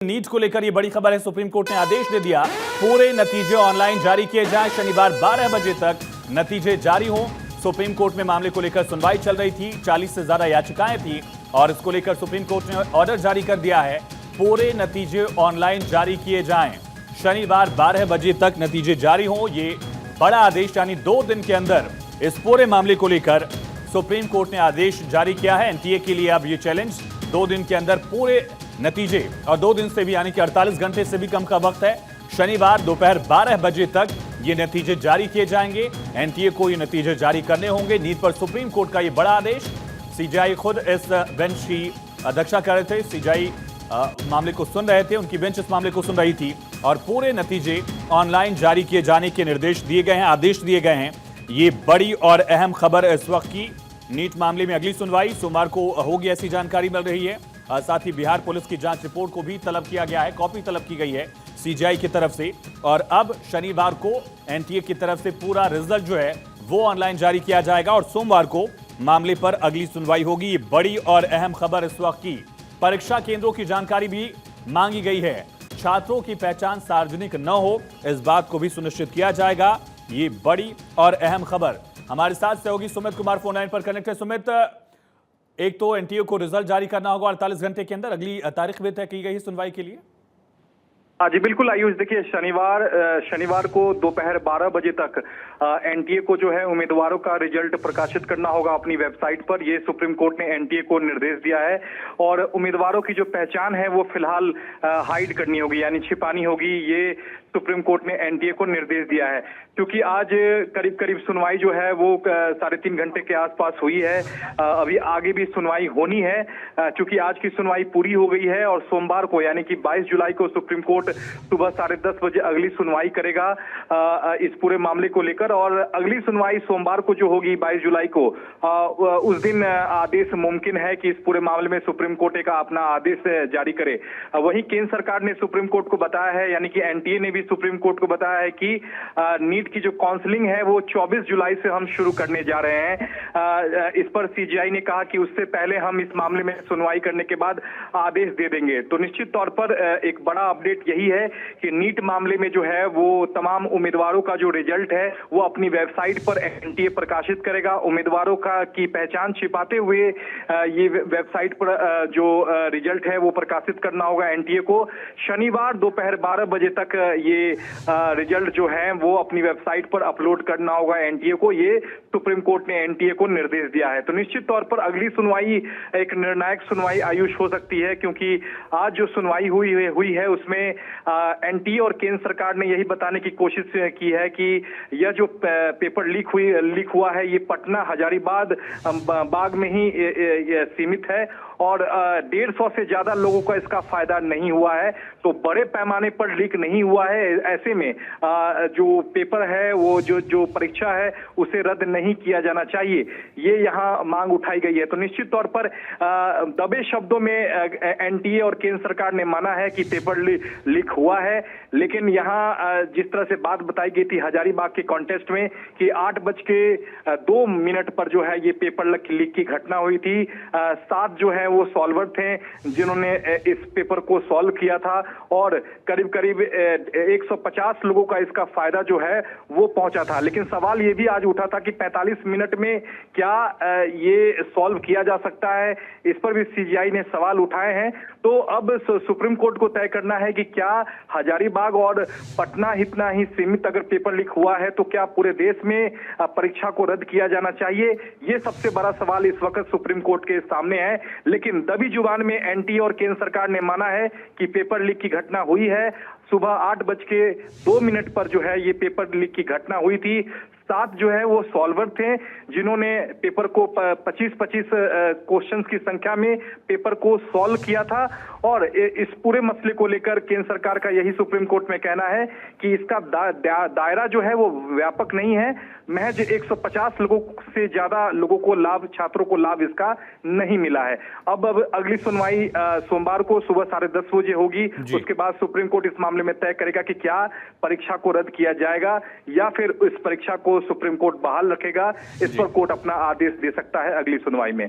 NEET को लेकर ये बड़ी खबर है। सुप्रीम कोर्ट ने आदेश दे दिया, पूरे नतीजे ऑनलाइन जारी किए जाएं। शनिवार 12 बजे तक नतीजे जारी हों। सुप्रीम कोर्ट में मामले को लेकर सुनवाई चल रही थी। 40 से ज्यादा याचिकाएं थी और इसको लेकर सुप्रीम कोर्ट ने ऑर्डर जारी कर दिया है, पूरे नतीजे ऑनलाइन जारी किए जाएं। शनिवार 12 बजे तक नतीजे जारी हों। ये बड़ा आदेश, यानी 2 दिन के अंदर इस पूरे मामले को लेकर सुप्रीम कोर्ट ने आदेश जारी किया है। एनटीए के लिए अब ये चैलेंज, 2 दिन के अंदर पूरे नतीजे, और 2 दिन से भी यानी कि 48 घंटे से भी कम का वक्त है। शनिवार दोपहर 12 बजे तक ये नतीजे जारी किए जाएंगे। एनटीए को ये नतीजे जारी करने होंगे। नीट पर सुप्रीम कोर्ट का ये बड़ा आदेश। सीजेआई खुद इस बेंच की अध्यक्षता कर रहे थे। सीजेआई मामले को सुन रहे थे, उनकी बेंच इस मामले को सुन रही थी और पूरे नतीजे ऑनलाइन जारी किए जाने के निर्देश दिए गए हैं, आदेश दिए गए हैं। ये बड़ी और अहम खबर इस वक्त की। नीट मामले में अगली सुनवाई सोमवार को होगी, ऐसी जानकारी मिल रही है। साथ ही बिहार पुलिस की जांच रिपोर्ट को भी तलब किया गया है, कॉपी तलब की गई है सीजेआई की तरफ से। और अब शनिवार को एनटीए की तरफ से पूरा रिजल्ट जो है वो ऑनलाइन जारी किया जाएगा और सोमवार को मामले पर अगली सुनवाई होगी। ये बड़ी और अहम खबर इस वक्त की। परीक्षा केंद्रों की जानकारी भी मांगी गई है। छात्रों की पहचान सार्वजनिक न हो, इस बात को भी सुनिश्चित किया जाएगा। ये बड़ी और अहम खबर। हमारे साथ सहयोगी सुमित कुमार फोन लाइन पर कनेक्ट है। सुमित, एक तो एनटीए को रिजल्ट जारी करना होगा 48 घंटे के अंदर, अगली तारीख भी तय की गई है सुनवाई के लिए। हाँ जी बिल्कुल आयुष, देखिए शनिवार को दोपहर 12 बजे तक एनटीए को जो है उम्मीदवारों का रिजल्ट प्रकाशित करना होगा अपनी वेबसाइट पर। ये सुप्रीम कोर्ट ने एनटीए को निर्देश दिया है और उम्मीदवारों की जो पहचान है वो फिलहाल हाइड करनी होगी, यानी छिपानी होगी। ये सुप्रीम कोर्ट ने एनटीए को निर्देश दिया है क्योंकि आज करीब सुनवाई जो है वो 3.5 घंटे के आसपास हुई है। अभी आगे भी सुनवाई होनी है क्योंकि आज की सुनवाई पूरी हो गई है और सोमवार को यानी कि 22 जुलाई को सुप्रीम कोर्ट सुबह 10:30 बजे अगली सुनवाई करेगा इस पूरे मामले को लेकर। और अगली सुनवाई सोमवार को जो होगी 22 जुलाई को, उस दिन आदेश मुमकिन है कि इस पूरे मामले में सुप्रीम कोर्ट का अपना आदेश जारी करे। वहीं केंद्र सरकार ने सुप्रीम कोर्ट को बताया है, यानी कि एनटीए ने भी सुप्रीम कोर्ट को बताया है कि नीट की जो काउंसलिंग है वो 24 जुलाई से हम शुरू करने जा रहे हैं। इस पर सीजेआई ने कहा कि उससे पहले हम इस मामले में सुनवाई करने के बाद आदेश दे देंगे। तो निश्चित तौर पर एक बड़ा अपडेट यही है कि नीट मामले में जो है वो तमाम उम्मीदवारों का जो रिजल्ट है वो अपनी वेबसाइट पर एनटीए प्रकाशित करेगा। उम्मीदवारों की पहचान छिपाते हुए ये वेबसाइट पर जो रिजल्ट है वो प्रकाशित करना होगा एनटीए को। शनिवार दोपहर 12 बजे तक ये रिजल्ट जो है वो अपनी वेबसाइट पर अपलोड करना होगा एनटीए को। ये सुप्रीम कोर्ट ने एनटीए को निर्देश दिया है। तो निश्चित तौर पर अगली सुनवाई एक निर्णायक सुनवाई आयुष हो सकती है क्योंकि आज जो सुनवाई हुई है उसमें एनटीए और केंद्र सरकार ने यही बताने की कोशिश की है कि यह जो पेपर लीक हुआ है ये पटना हजारीबाग बाग में ही सीमित है और 150 से ज्यादा लोगों का इसका फायदा नहीं हुआ है। तो बड़े पैमाने पर लीक नहीं हुआ है। ऐसे में जो पेपर है वो जो परीक्षा है उसे रद्द नहीं किया जाना चाहिए, ये यहाँ मांग उठाई गई है। तो निश्चित तौर पर दबे शब्दों में एनटीए और केंद्र सरकार ने माना है कि पेपर लीक हुआ है, लेकिन यहाँ जिस तरह से बात बताई गई थी हजारीबाग के कॉन्टेस्ट में कि 8:02 पर जो है ये पेपर लीक की घटना हुई थी। 7 जो है वो सॉल्वर थे जिन्होंने इस पेपर को सॉल्व किया था और करीब 150 लोगों का इसका फायदा जो है वो पहुंचा था। लेकिन सवाल ये भी आज उठा था कि 45 मिनट में क्या ये सॉल्व किया जा सकता है, इस पर भी सीजीआई ने सवाल उठाए हैं। तो अब सुप्रीम कोर्ट को तय करना है कि क्या हजारीबाग और पटना इतना ही सीमित अगर पेपर लीक हुआ है तो क्या पूरे देश में परीक्षा को रद्द किया जाना चाहिए। ये सबसे बड़ा सवाल इस वक्त सुप्रीम कोर्ट के सामने है। लेकिन दबी जुबान में एनटीए और केंद्र सरकार ने माना है कि पेपर लीक की घटना हुई है। सुबह 8:02 पर जो है ये पेपर लीक की घटना हुई थी। 7 जो है वो सॉल्वर थे जिन्होंने पेपर को 25-25 क्वेश्चंस की संख्या में पेपर को सॉल्व किया था। और इस पूरे मसले को लेकर केंद्र सरकार का यही सुप्रीम कोर्ट में कहना है कि इसका दायरा जो है वो व्यापक नहीं है। महज 150 लोगों से ज्यादा लोगों को लाभ, छात्रों को लाभ इसका नहीं मिला है। अब अगली सुनवाई सोमवार को सुबह 10:30 बजे होगी। उसके बाद सुप्रीम कोर्ट इस मामले में तय करेगा कि क्या परीक्षा को रद्द किया जाएगा या फिर इस परीक्षा को सुप्रीम कोर्ट बहाल रखेगा। इस पर कोर्ट अपना आदेश दे सकता है अगली सुनवाई में।